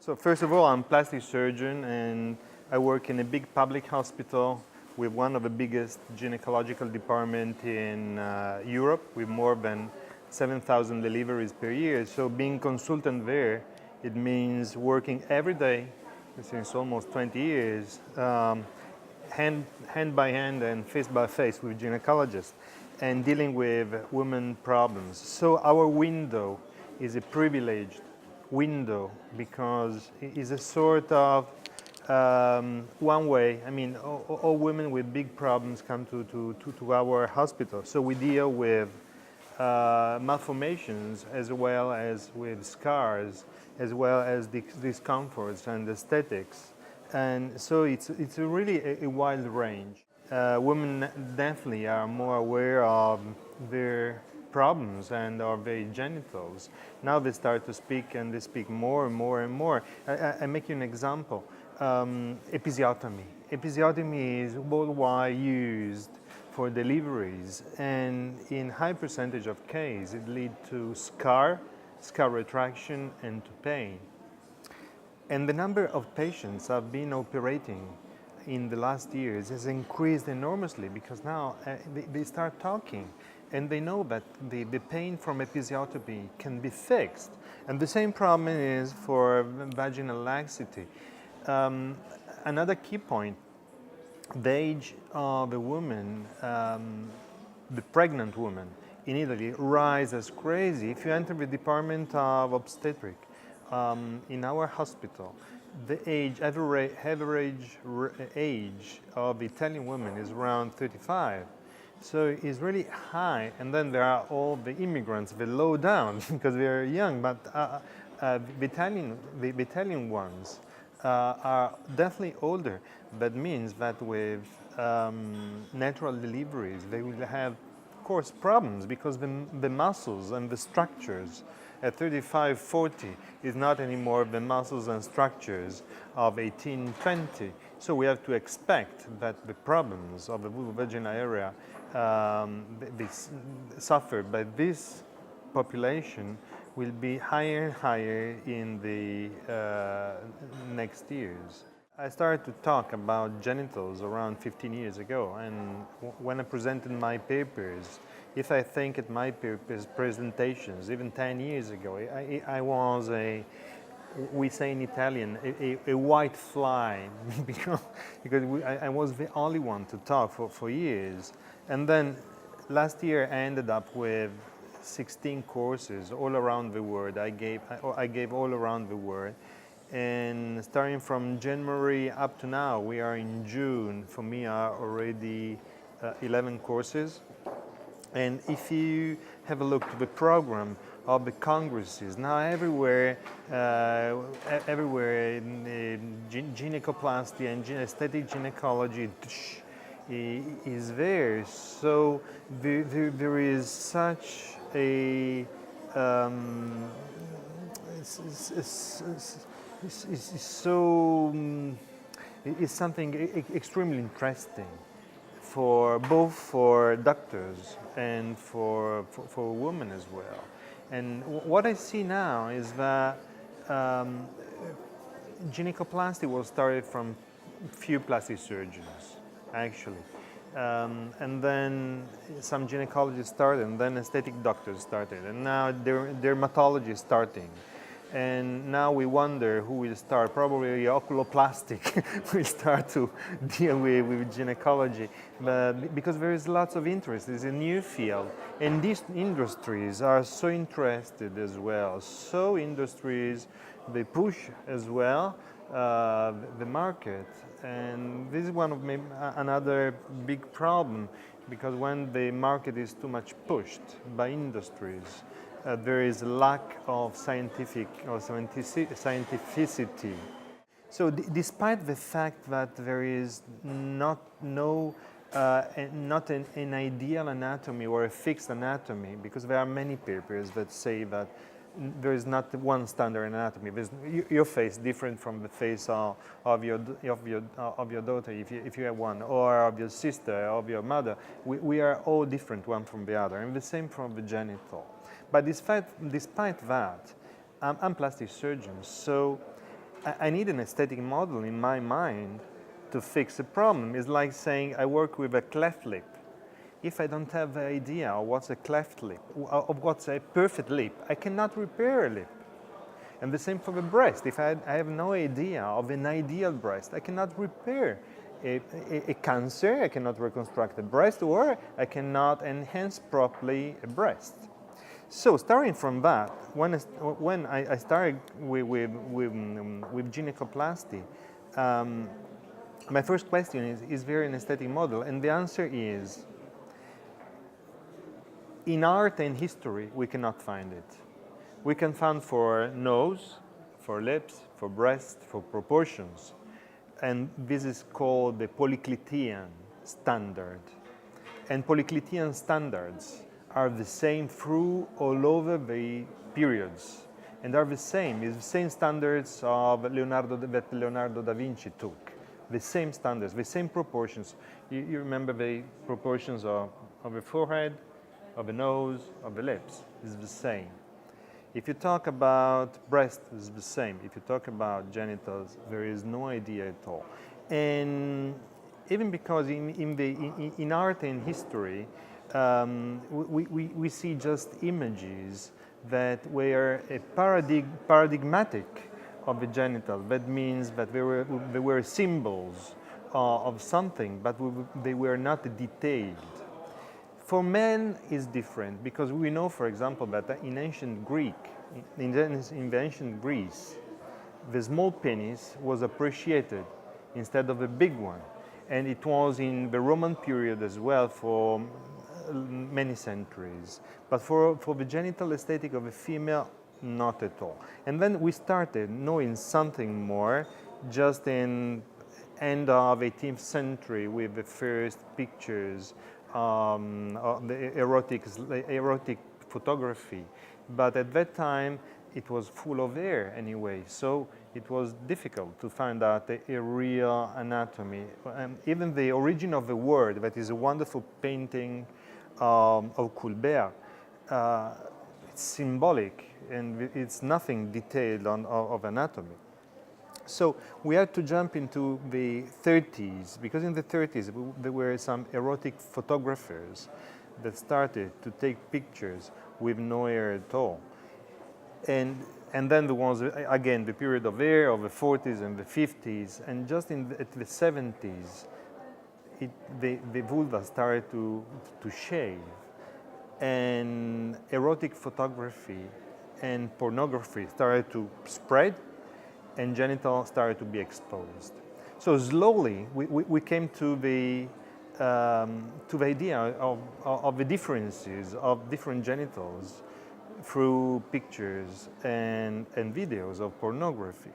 So first of all, I'm a plastic surgeon and I work in a big public hospital with one of the biggest gynecological departments in Europe with more than 7,000 deliveries per year. So being consultant there, it means working every day since almost 20 years, hand by hand and face by face with gynecologists and dealing with women problems. So our window is a privileged window because it is a sort of one way. I mean, all women with big problems come to our hospital. So we deal with malformations as well as with scars, as well as discomforts and aesthetics. And so it's really a wide range. Women definitely are more aware of their problems and of their genitals. Now they start to speak and they speak more and more and more. I make you an example. Episiotomy. Episiotomy is worldwide used for deliveries, and in high percentage of cases it leads to scar retraction and to pain. And the number of patients have been operating in the last years has increased enormously because now they start talking and they know that the pain from episiotomy can be fixed. And the same problem is for vaginal laxity. Another key point, the age of a woman, the pregnant woman in Italy rises crazy. If you enter the department of obstetric in our hospital, the average age of Italian women is around 35. So it's really high. And then there are all the immigrants, the low down, because they are young, but the Italian ones are definitely older. That means that with natural deliveries, they will have, of course, problems because the muscles and the structures at 35, 40 is not anymore the muscles and structures of 18, 20. So we have to expect that the problems of the vulvovaginal area suffered by this population will be higher and higher in the next years. I started to talk about genitals around 15 years ago, and when I presented my papers, if I think at my papers presentations, even 10 years ago, I was we say in Italian, a white fly, because I was the only one to talk for years. And then last year I ended up with 16 courses all around the world. I gave all around the world. And starting from January up to now, we are in June, for me are already 11 courses. And if you have a look at the program of the congresses, now everywhere in gynecoplasty and aesthetic gynecology is there. So there is such a it's something extremely interesting for both for doctors and for women as well. And what I see now is that gynecoplasty was started from few plastic surgeons, actually. And then some gynecologists started, and then aesthetic doctors started, and now dermatology is starting. And now we wonder who will start. Probably oculoplastic will start to deal with gynecology, but because there is lots of interest. It's a new field, and these industries are so interested as well. So industries, they push as well the market, and this is one of another big problem, because when the market is too much pushed by industries, there is a lack of scientificity. So despite the fact that there is not an ideal anatomy or a fixed anatomy, because there are many papers that say that there is not one standard anatomy. There's your face different from the face of your daughter, if you have one, or of your sister, of your mother. We are all different one from the other, and the same from the genital. But despite that, I'm plastic surgeon, so I need an aesthetic model in my mind to fix a problem. It's like saying I work with a cleft lip. If I don't have an idea of what's a cleft lip, of what's a perfect lip, I cannot repair a lip. And the same for the breast. If I have no idea of an ideal breast, I cannot repair a cancer, I cannot reconstruct a breast, or I cannot enhance properly a breast. So starting from that, when I started with gynecoplasty, my first question is there an aesthetic model? And the answer is, in art and history, we cannot find it. We can find for nose, for lips, for breast, for proportions. And this is called the Polycletian standard. And Polycletian standards are the same through all over the periods. And are the same, it's the same standards of that Leonardo da Vinci took. The same standards, the same proportions. You remember the proportions of the forehead, of the nose, of the lips. It's the same. If you talk about breast, it's the same. If you talk about genitals, there is no idea at all. And even because in art and history, we see just images that were paradigmatic of the genital. That means that they were symbols of something, but they were not detailed. For men, it's different because we know, for example, that in ancient in the ancient Greece, the small penis was appreciated instead of a big one. And it was in the Roman period as well for many centuries. But for the genital aesthetic of a female, not at all. And then we started knowing something more just in end of 18th century with the first pictures of the erotic photography. But at that time, it was full of air anyway, so it was difficult to find out a real anatomy. Even the origin of the word, that is a wonderful painting of Courbet, it's symbolic and it's nothing detailed of anatomy. So we had to jump into the 30s, because in the 30s there were some erotic photographers that started to take pictures with no air at all. And then there was, again, the period of air of the 40s and the 50s, and just at the 70s, the vulva started to shave, and erotic photography and pornography started to spread, and genitals started to be exposed. So slowly, we came to the idea of the differences of different genitals through pictures and videos of pornography.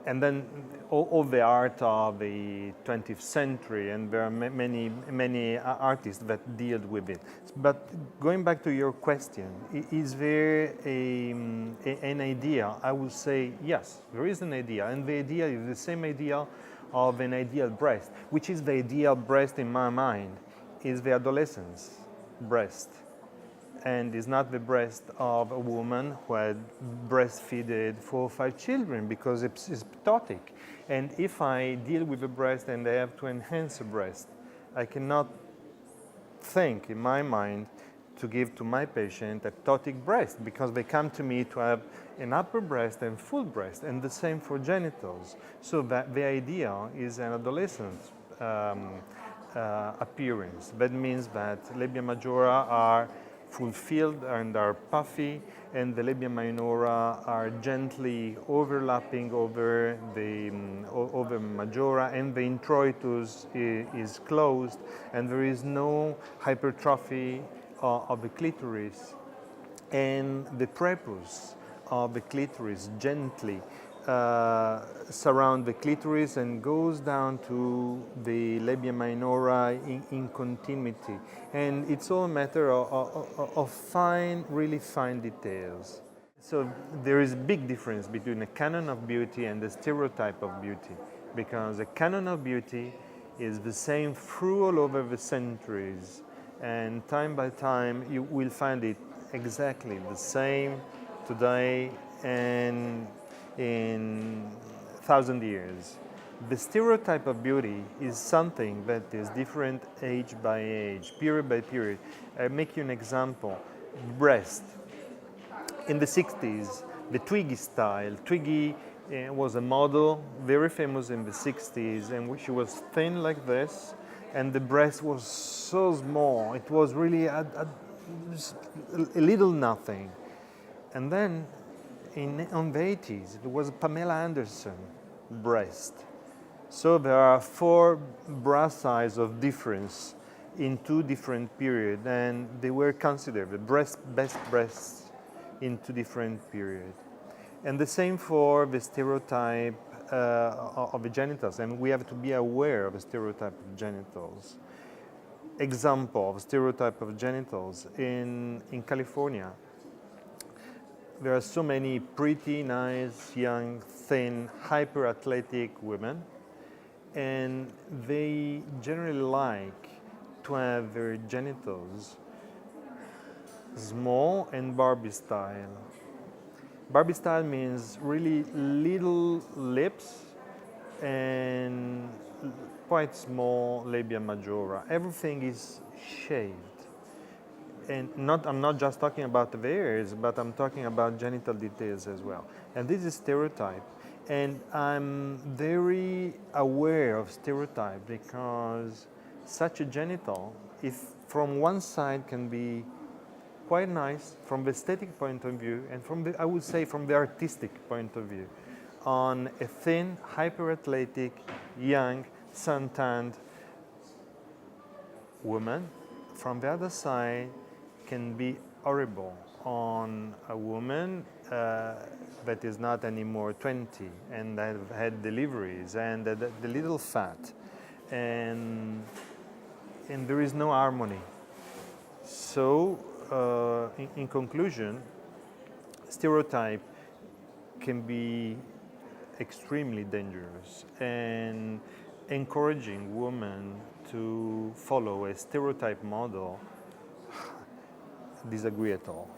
And then all the art of the 20th century, and there are many artists that deal with it. But going back to your question, is there an idea? I would say yes, there is an idea, and the idea is the same idea of an ideal breast, which is the ideal breast in my mind, is the adolescent's breast. And is not the breast of a woman who had breastfeeded 4 or 5 children, because it's ptotic. And if I deal with a breast and I have to enhance a breast, I cannot think in my mind to give to my patient a ptotic breast, because they come to me to have an upper breast and full breast, and the same for genitals. So that the idea is an adolescent appearance. That means that labia majora are fulfilled and are puffy, and the labia minora are gently overlapping over the majora, and the introitus is closed, and there is no hypertrophy of the clitoris, and the prepuce of the clitoris gently surround the clitoris and goes down to the labia minora in continuity. And it's all a matter of fine, really fine details. So there is a big difference between a canon of beauty and a stereotype of beauty, because a canon of beauty is the same through all over the centuries, and time by time you will find it exactly the same today and in 1,000 years. The stereotype of beauty is something that is different age by age, period by period. I'll make you an example. Breast. In the 60s, the Twiggy style. Twiggy was a model, very famous in the 60s, and she was thin like this, and the breast was so small. It was really a little nothing. And then on the 80s, it was Pamela Anderson breast. So there are 4 bra size of difference in 2 different periods, and they were considered the best breasts in 2 different periods. And the same for the stereotype of the genitals, and we have to be aware of the stereotype of genitals. Example of stereotype of genitals in California. There are so many pretty, nice, young, thin, hyper-athletic women, and they generally like to have their genitals small and Barbie style. Barbie style means really little lips and quite small labia majora. Everything is shaved. And I'm not just talking about the ears, but I'm talking about genital details as well. And this is stereotype. And I'm very aware of stereotype because such a genital, if from one side can be quite nice from the aesthetic point of view, and I would say from the artistic point of view, on a thin, hyper-athletic, young, sun-tanned woman, from the other side can be horrible on a woman that is not anymore 20 and that have had deliveries and the little fat, and there is no harmony. So in conclusion, stereotype can be extremely dangerous, and encouraging women to follow a stereotype model, disagree at all.